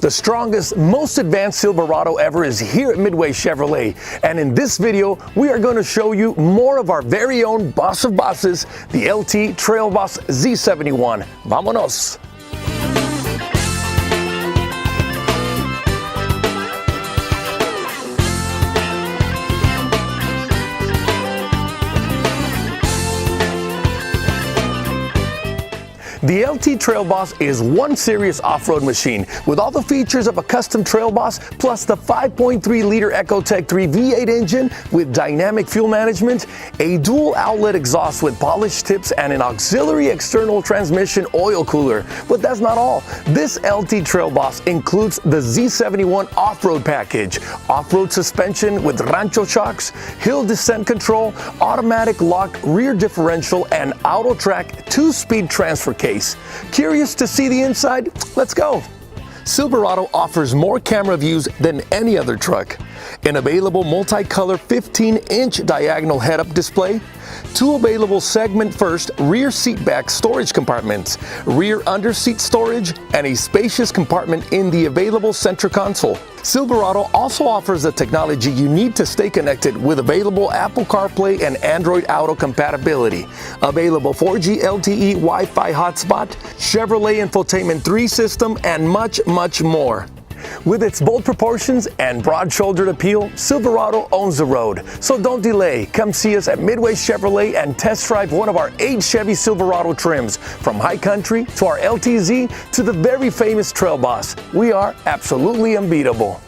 The strongest, most advanced Silverado ever is here at Midway Chevrolet. And in this video, we are going to show you more of our very own boss of bosses, the LT Trail Boss Z71. Vámonos! The LT Trail Boss is one serious off-road machine with all the features of a custom Trail Boss, plus the 5.3-liter EcoTech 3 V8 engine with dynamic fuel management, a dual outlet exhaust with polished tips, and an auxiliary external transmission oil cooler. But that's not all. This LT Trail Boss includes the Z71 off-road package, off-road suspension with Rancho shocks, hill descent control, automatic lock rear differential, and AutoTrack 2-speed transfer case. Curious to see the inside? Let's go! Silverado offers more camera views than any other truck. An available multicolor 15-inch diagonal head-up display, 2 available segment-first rear seat back storage compartments, rear under-seat storage, and a spacious compartment in the available center console. Silverado also offers the technology you need to stay connected with available Apple CarPlay and Android Auto compatibility, available 4G LTE Wi-Fi hotspot, Chevrolet Infotainment 3 system, and much, much more. With its bold proportions and broad-shouldered appeal, Silverado owns the road. So don't delay. Come see us at Midway Chevrolet and test drive one of our 8 Chevy Silverado trims, from High Country to our LTZ to the very famous Trail Boss. We are absolutely unbeatable.